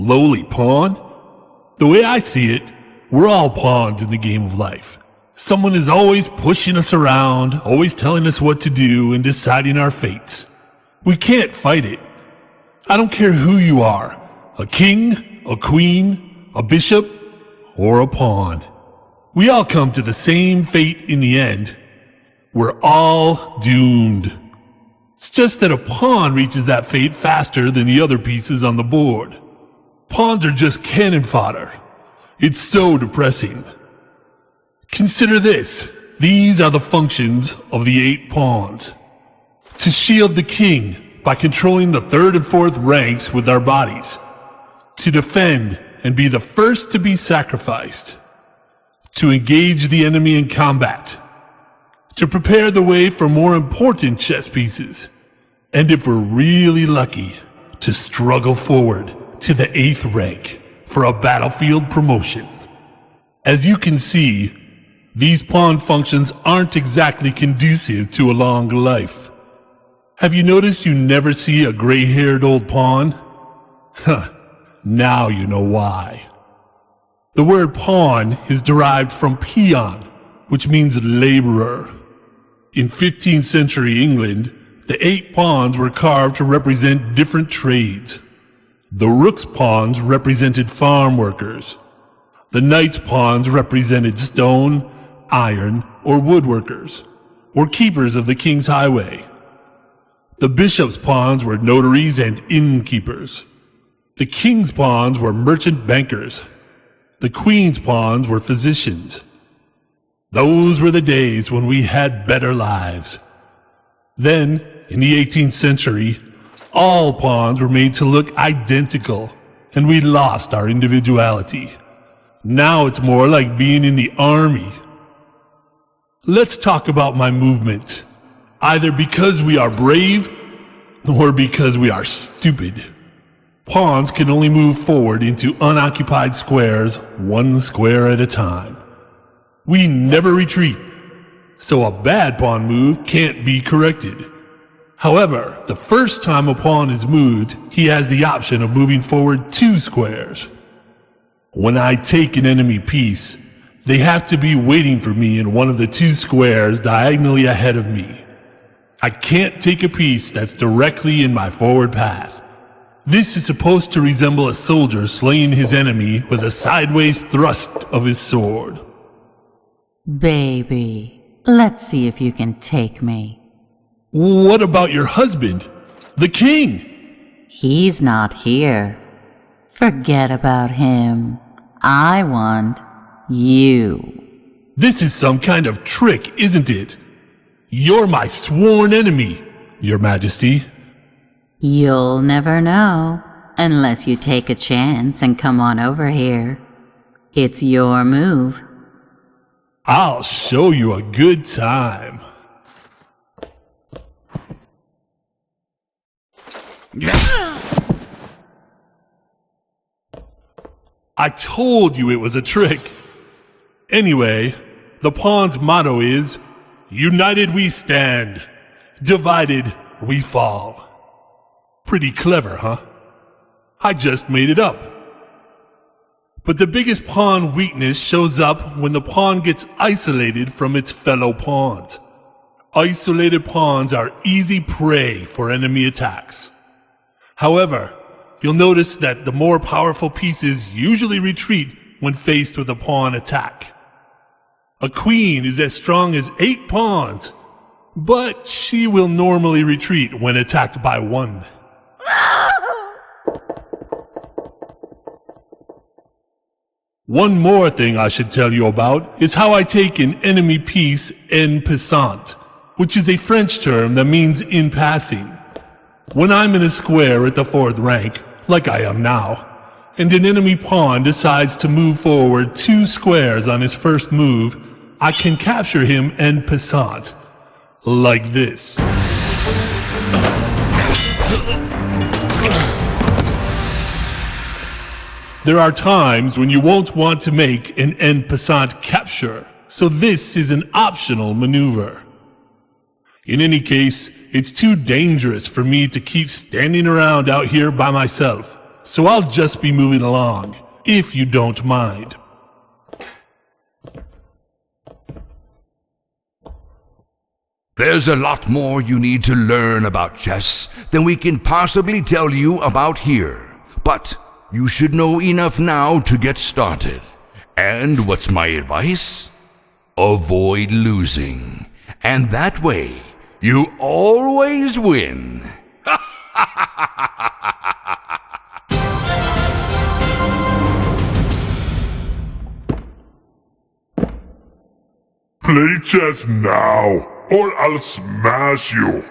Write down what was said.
lowly pawn? The way I see it, we're all pawns in the game of life. Someone is always pushing us around, always telling us what to do and deciding our fates. We can't fight it. I don't care who you are, a king, a queen, a bishop, or a pawn. We all come to the same fate in the end. We're all doomed. It's just that a pawn reaches that fate faster than the other pieces on the board. Pawns are just cannon fodder. It's so depressing. Consider this. These are the functions of the 8 pawns. To shield the king by controlling the 3rd and 4th ranks with our bodies. To defend and be the first to be sacrificed. To engage the enemy in combat. To prepare the way for more important chess pieces. And if we're really lucky, to struggle forward to the 8th rank for a battlefield promotion. As you can see, these pawn functions aren't exactly conducive to a long life. Have you noticed you never see a gray-haired old pawn? Huh, now you know why. The word pawn is derived from peon, which means laborer. In 15th century England, the 8 pawns were carved to represent different trades. The rook's pawns represented farm workers. The knight's pawns represented stone, iron, or woodworkers, or keepers of the king's highway. The bishop's pawns were notaries and innkeepers. The king's pawns were merchant bankers. The queen's pawns were physicians. Those were the days when we had better lives. Then, in the 18th century, all pawns were made to look identical, and we lost our individuality. Now it's more like being in the army. Let's talk about my movement. Either because we are brave, or because we are stupid. Pawns can only move forward into unoccupied squares, 1 square at a time. We never retreat, so a bad pawn move can't be corrected. However, the first time a pawn is moved, he has the option of moving forward 2 squares. When I take an enemy piece, they have to be waiting for me in one of the 2 squares diagonally ahead of me. I can't take a piece that's directly in my forward path. This is supposed to resemble a soldier slaying his enemy with a sideways thrust of his sword. Baby, let's see if you can take me. What about your husband, the king? He's not here. Forget about him. I want you. This is some kind of trick, isn't it? You're my sworn enemy, Your Majesty. You'll never know unless you take a chance and come on over here. It's your move. I'll show you a good time. I told you it was a trick. Anyway, the pawn's motto is, united we stand, divided we fall. Pretty clever, huh? I just made it up. But the biggest pawn weakness shows up when the pawn gets isolated from its fellow pawns. Isolated pawns are easy prey for enemy attacks. However, you'll notice that the more powerful pieces usually retreat when faced with a pawn attack. A queen is as strong as 8 pawns, but she will normally retreat when attacked by 1. One more thing I should tell you about is how I take an enemy piece en passant, which is a French term that means in passing. When I'm in a square at the 4th rank, like I am now, and an enemy pawn decides to move forward 2 squares on his first move, I can capture him en passant, like this. There are times when you won't want to make an en passant capture, so this is an optional maneuver. In any case, it's too dangerous for me to keep standing around out here by myself, so I'll just be moving along, if you don't mind. There's a lot more you need to learn about chess than we can possibly tell you about here. But you should know enough now to get started. And what's my advice? Avoid losing. And that way, you always win. Play chess now, or I'll smash you.